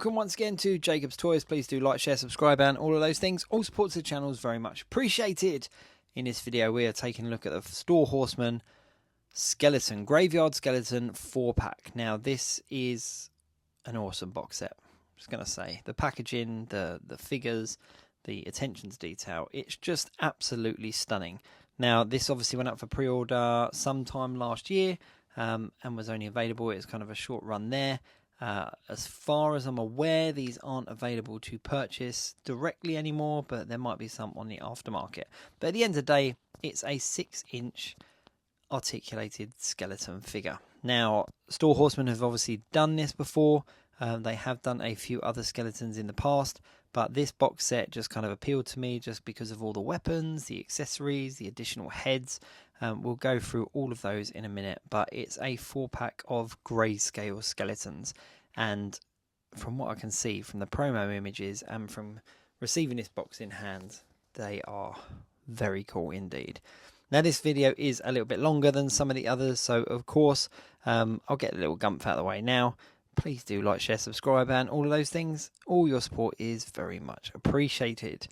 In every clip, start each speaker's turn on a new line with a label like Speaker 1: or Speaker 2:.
Speaker 1: Welcome once again to Jacob's Toys. Please do like, share, subscribe and all of those things. All support to the channel is very much appreciated. In this video we are taking a look at the Four Horsemen Skeleton, Graveyard Skeleton 4-pack. Now this is an awesome box set. I'm just going to say, the packaging, the figures, the attention to detail, it's just absolutely stunning. Now this obviously went up for pre-order sometime last year and was only available. It's kind of a short run there. As far as I'm aware, these aren't available to purchase directly anymore, but there might be some on the aftermarket. But at the end of the day, it's a 6-inch articulated skeleton figure. Now, Four Horsemen have obviously done this before. They have done a few other skeletons in the past, but this box set just kind of appealed to me just because of all the weapons, the accessories, the additional heads. We'll go through all of those in a minute, but it's a 4-pack of grayscale skeletons. And from what I can see from the promo images and from receiving this box in hand, they are very cool indeed. Now this video is a little bit longer than some of the others, so of course I'll get a little gumph out of the way now. Please do like, share, subscribe and all of those things. All your support is very much appreciated.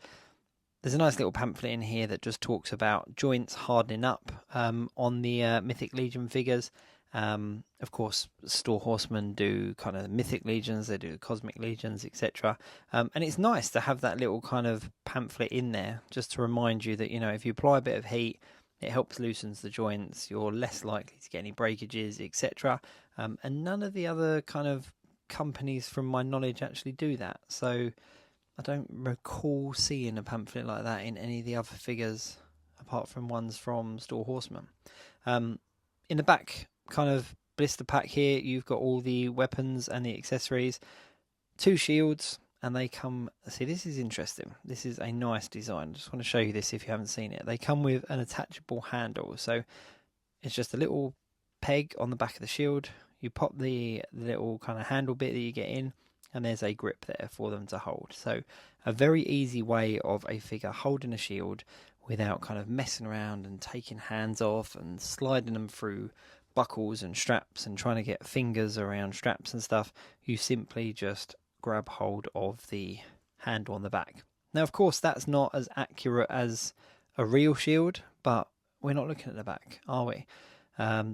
Speaker 1: There's a nice little pamphlet in here that just talks about joints hardening up on the Mythic Legion figures. Of course, Four Horsemen do kind of Mythic Legions, they do Cosmic Legions, etc. And it's nice to have that little kind of pamphlet in there just to remind you that, you know, if you apply a bit of heat, it helps loosens the joints, you're less likely to get any breakages, etc. And none of the other kind of companies, from my knowledge, actually do that. So I don't recall seeing a pamphlet like that in any of the other figures, apart from ones from Four Horsemen. In the back kind of blister pack here, you've got all the weapons and the accessories, 2 shields, and they come, see, this is interesting. This is a nice design. I just want to show you this if you haven't seen it. They come with an attachable handle, so it's just a little peg on the back of the shield. You pop the little kind of handle bit that you get in, and there's a grip there for them to hold. So a very easy way of a figure holding a shield without kind of messing around and taking hands off and sliding them through buckles and straps and trying to get fingers around straps and stuff. You simply just grab hold of the handle on the back. Now of course that's not as accurate as a real shield, but we're not looking at the back, are we?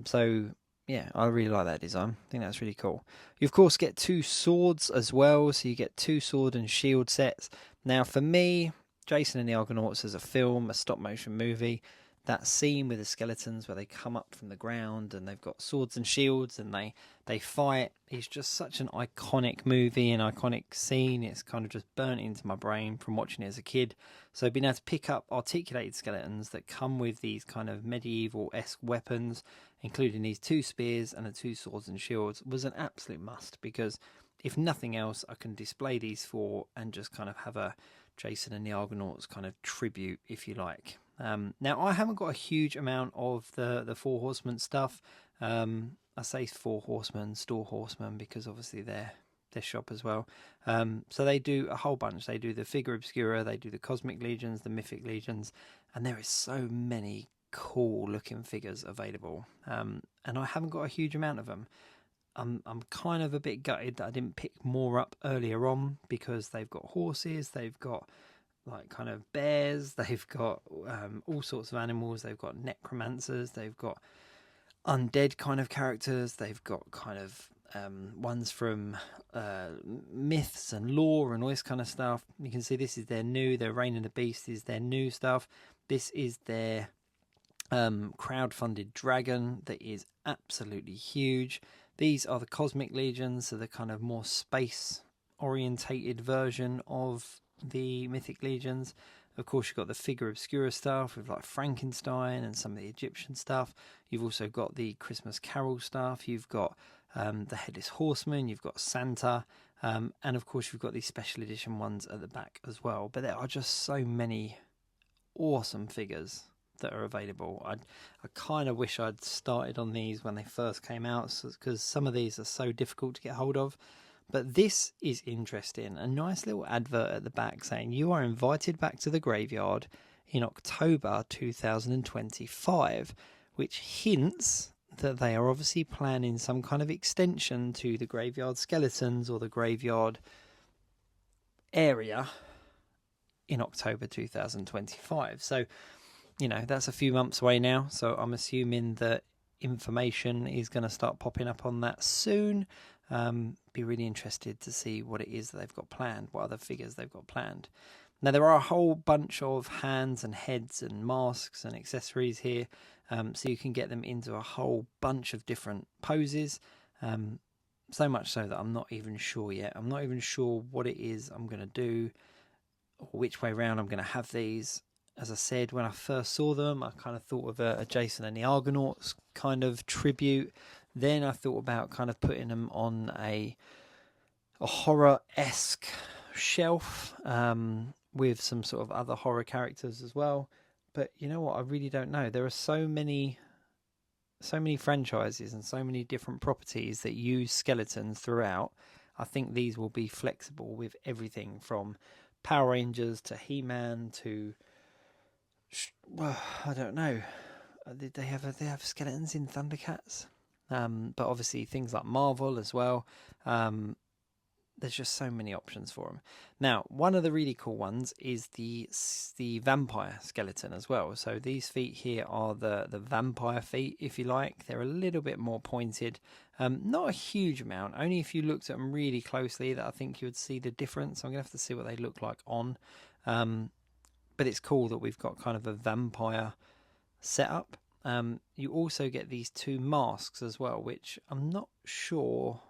Speaker 1: So yeah, I really like that design. I think that's really cool. You of course get 2 swords as well, so you get 2 sword and shield sets. Now for me, Jason and the Argonauts as a film, a stop motion movie, that scene with the skeletons where they come up from the ground and they've got swords and shields and they fight, is just such an iconic movie, an iconic scene. It's kind of just burnt into my brain from watching it as a kid. So being able to pick up articulated skeletons that come with these kind of medieval-esque weapons, including these 2 spears and the 2 swords and shields, was an absolute must, because if nothing else, I can display these 4 and just kind of have a Jason and the Argonauts kind of tribute, if you like. Now I haven't got a huge amount of the Four Horsemen stuff. I say Four Horsemen, Four Horsemen, because obviously they're their shop as well. So they do a whole bunch. They do the Figure Obscura, they do the Cosmic Legions, the Mythic Legions, and there is so many cool looking figures available. And I haven't got a huge amount of them. I'm kind of a bit gutted that I didn't pick more up earlier on, because they've got horses, they've got like kind of bears, they've got all sorts of animals, they've got necromancers, they've got undead kind of characters, they've got kind of ones from myths and lore and all this kind of stuff. You can see this is their Reign of the Beast is their new stuff. This is their crowd-funded dragon that is absolutely huge. These are the Cosmic Legions, so the kind of more space-orientated version of the Mythic Legions. Of course, you've got the Figure Obscura stuff with like Frankenstein and some of the Egyptian stuff. You've also got the Christmas Carol stuff. You've got the Headless Horseman. You've got Santa. And of course, you've got these special edition ones at the back as well. But there are just so many awesome figures that are available. I kind of wish I'd started on these when they first came out, because some of these are so difficult to get hold of. But this is interesting. A nice little advert at the back saying you are invited back to the graveyard in October 2025, which hints that they are obviously planning some kind of extension to the Graveyard Skeletons or the Graveyard area in October 2025. So, you know, that's a few months away now. So I'm assuming that information is going to start popping up on that soon. Be really interested to see what it is that they've got planned, what other figures they've got planned. Now, there are a whole bunch of hands and heads and masks and accessories here, so you can get them into a whole bunch of different poses. So much so that I'm not even sure yet. I'm not even sure what it is I'm going to do or which way round I'm going to have these. As I said, when I first saw them, I kind of thought of a Jason and the Argonauts kind of tribute. Then I thought about kind of putting them on a horror-esque shelf with some sort of other horror characters as well. But you know what? I really don't know. There are so many franchises and so many different properties that use skeletons throughout. I think these will be flexible with everything from Power Rangers to He-Man to, well, I don't know. They have skeletons in Thundercats, but obviously things like Marvel as well. There's just so many options for them. Now, one of the really cool ones is the vampire skeleton as well. So these feet here are the vampire feet, if you like. They're a little bit more pointed. Not a huge amount. Only if you looked at them really closely that I think you would see the difference. I'm going to have to see what they look like on. But it's cool that we've got kind of a vampire setup. You also get these two masks as well, which I'm not sure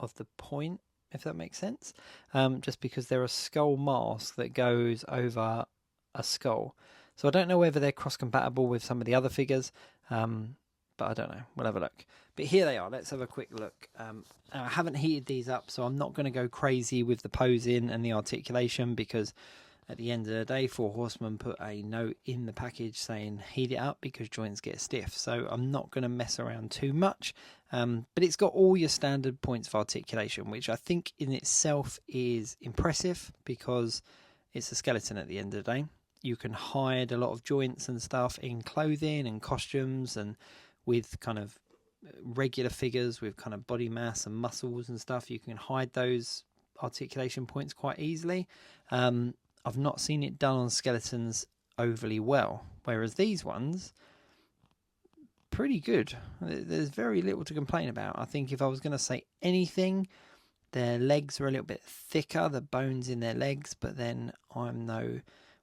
Speaker 1: of the point, if that makes sense, just because they're a skull mask that goes over a skull. So I don't know whether they're cross-compatible with some of the other figures, but I don't know. We'll have a look. But here they are. Let's have a quick look. I haven't heated these up, so I'm not going to go crazy with the posing and the articulation, because at the end of the day, Four Horsemen put a note in the package saying heat it up because joints get stiff. So I'm not going to mess around too much. But it's got all your standard points of articulation, which I think in itself is impressive because it's a skeleton at the end of the day. You can hide a lot of joints and stuff in clothing and costumes, and with kind of regular figures with kind of body mass and muscles and stuff, you can hide those articulation points quite easily. I've not seen it done on skeletons overly well, whereas these ones, pretty good. There's very little to complain about. I think if I was going to say anything, their legs are a little bit thicker, the bones in their legs, but then I'm no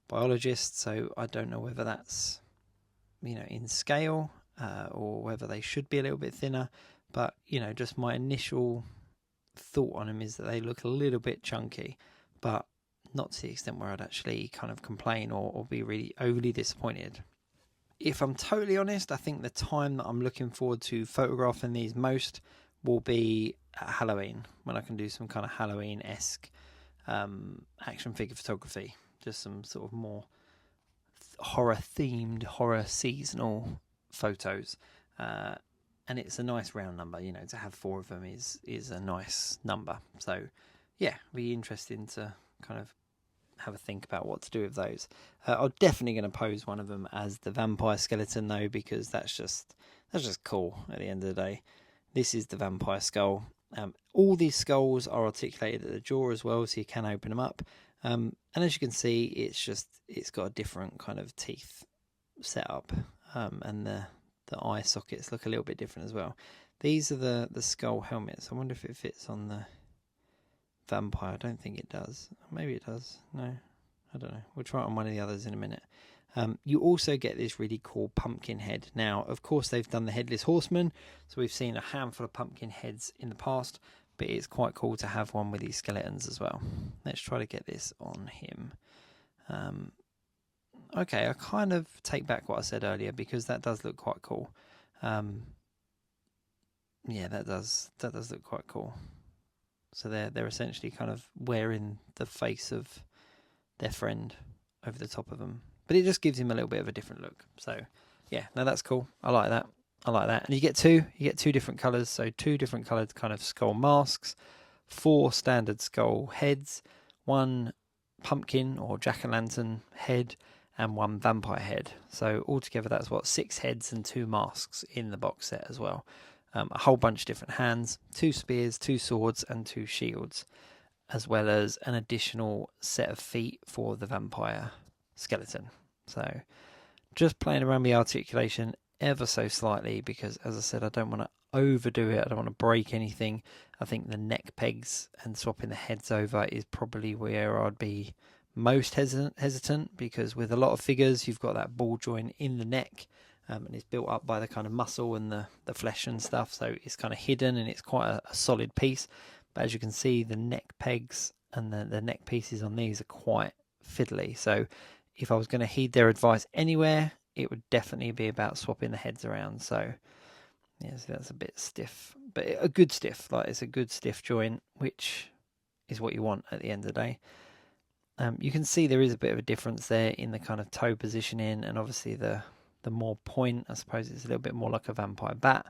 Speaker 1: biologist, so I don't know whether that's, you know, in scale or whether they should be a little bit thinner. But, you know, just my initial thought on them is that they look a little bit chunky, but not to the extent where I'd actually kind of complain or be really overly disappointed. If I'm totally honest, I think the time that I'm looking forward to photographing these most will be at Halloween, when I can do some kind of Halloween-esque action figure photography. Just some sort of more horror-themed, horror seasonal photos. And it's a nice round number, you know, to have 4 of them is a nice number. So, yeah, it'll be interesting to kind of have a think about what to do with those. I'm definitely going to pose one of them as the vampire skeleton though, because that's just cool at the end of the day. This is the vampire skull. All these skulls are articulated at the jaw as well, so you can open them up. And as you can see, it's got a different kind of teeth setup, and the eye sockets look a little bit different as well. These are the skull helmets. I wonder if it fits on the vampire. I don't think it does. Maybe it does. No, I don't know. We'll try it on one of the others in a minute. You also get this really cool pumpkin head. Now, of course, they've done the Headless Horseman, so we've seen a handful of pumpkin heads in the past, but it's quite cool to have one with these skeletons as well. Let's try to get this on him. Okay, I kind of take back what I said earlier, because that does look quite cool. Yeah, that does look quite cool. So they're essentially kind of wearing the face of their friend over the top of them. But it just gives him a little bit of a different look. So, yeah, no, that's cool. I like that. And you get two different colours. So 2 different coloured kind of skull masks, 4 standard skull heads, 1 pumpkin or jack-o'-lantern head, and 1 vampire head. So altogether that's 6 heads and 2 masks in the box set as well. A whole bunch of different hands, 2 spears, 2 swords, and 2 shields. as well as an additional set of feet for the vampire skeleton. So just playing around the articulation ever so slightly, because as I said, I don't want to overdo it. I don't want to break anything. I think the neck pegs and swapping the heads over is probably where I'd be most hesitant, because with a lot of figures you've got that ball joint in the neck, and it's built up by the kind of muscle and the flesh and stuff, so it's kind of hidden and it's quite a solid piece. But as you can see, the neck pegs and the neck pieces on these are quite fiddly, so if I was going to heed their advice anywhere, it would definitely be about swapping the heads around. So yeah, so that's a bit stiff, but a good stiff, like it's a good stiff joint, which is what you want at the end of the day. You can see there is a bit of a difference there in the kind of toe positioning, and obviously the more point, I suppose it's a little bit more like a vampire bat.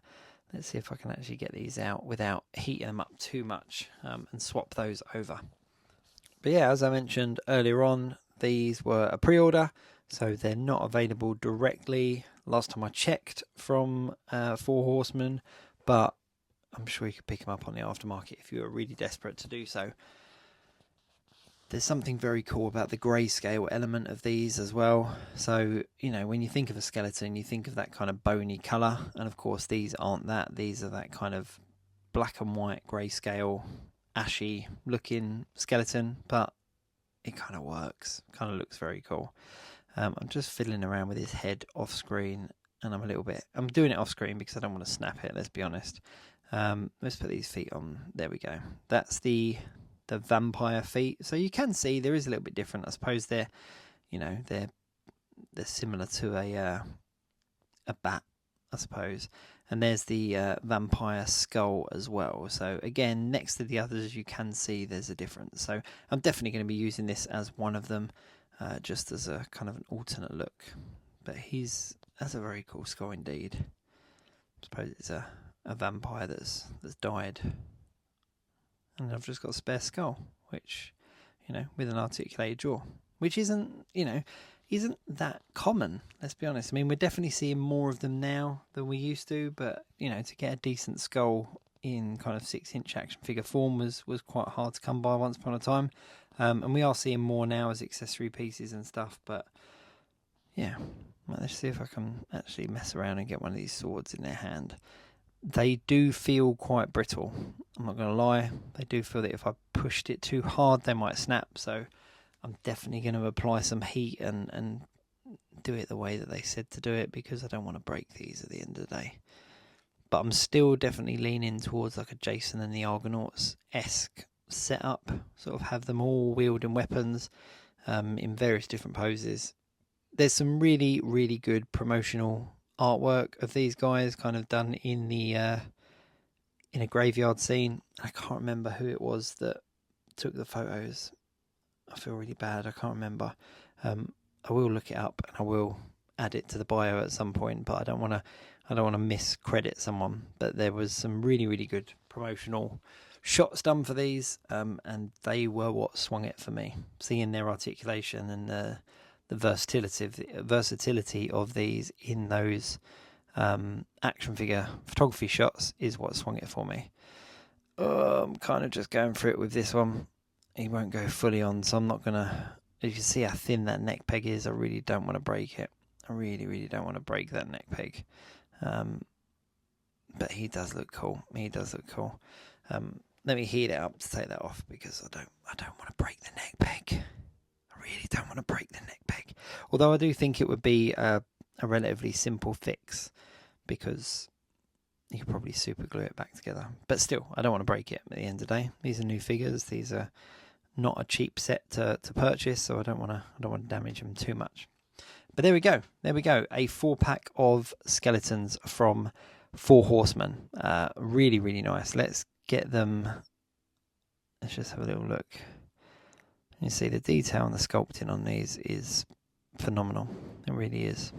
Speaker 1: Let's see if I can actually get these out without heating them up too much, and swap those over. But yeah, as I mentioned earlier on, these were a pre-order, so they're not available directly last time I checked from Four Horsemen, but I'm sure you could pick them up on the aftermarket if you were really desperate to do so. There's something very cool about the grayscale element of these as well. So, you know, when you think of a skeleton, you think of that kind of bony colour, and of course these aren't that. These are that kind of black and white grayscale, ashy looking skeleton, but it kind of works, kind of looks very cool. I'm just fiddling around with his head off screen, and I'm doing it off screen because I don't want to snap it, let's be honest. Let's put these feet on. There we go. That's the vampire feet. So you can see there is a little bit different. I suppose they're similar to a bat, I suppose. And there's the vampire skull as well. So again, next to the others, you can see there's a difference. So I'm definitely going to be using this as one of them, just as a kind of an alternate look. But that's a very cool skull indeed. I suppose it's a vampire that's died. And I've just got a spare skull, which, you know, with an articulated jaw, which isn't that common, let's be honest. I mean, we're definitely seeing more of them now than we used to, but, you know, to get a decent skull in kind of 6-inch action figure form was quite hard to come by once upon a time. And we are seeing more now as accessory pieces and stuff, but yeah, let's see if I can actually mess around and get one of these swords in their hand. They do feel quite brittle, I'm not going to lie. They do feel that if I pushed it too hard, they might snap, so I'm definitely going to apply some heat and do it the way that they said to do it, because I don't want to break these at the end of the day. But I'm still definitely leaning towards like a Jason and the Argonauts-esque setup, sort of have them all wielding weapons in various different poses. There's some really, really good promotional artwork of these guys kind of done in a graveyard scene. I can't remember who it was that took the photos. I feel really bad, I can't remember. I will look it up and I will add it to the bio at some point, but I don't want to miscredit someone. But there was some really, really good promotional shots done for these, and they were what swung it for me. Seeing their articulation and the versatility of these in those action figure photography shots is what swung it for me. I'm kind of just going for it with this one. He won't go fully on, so I'm not gonna. You can see how thin that neck peg is. I really don't want to break it. I really, really don't want to break that neck peg. But he does look cool. Let me heat it up to take that off, because I don't want to break the neck peg. I really don't want to break the neck peg. Although I do think it would be a relatively simple fix, because you could probably super glue it back together. But still, I don't want to break it at the end of the day. These are new figures. These are not a cheap set to purchase, so I don't want to damage them too much. But there we go. A 4-pack of skeletons from Four Horsemen. Really, really nice. Let's get them. Let's just have a little look. You see the detail and the sculpting on these is phenomenal. It really is.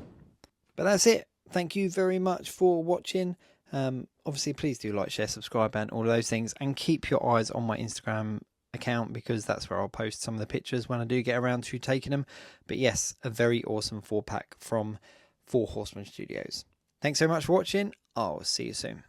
Speaker 1: But that's it. Thank you very much for watching. Obviously, please do like, share, subscribe, and all of those things. And keep your eyes on my Instagram account, because that's where I'll post some of the pictures when I do get around to taking them. But yes, a very awesome 4-pack from Four Horsemen Studios. Thanks so much for watching. I'll see you soon.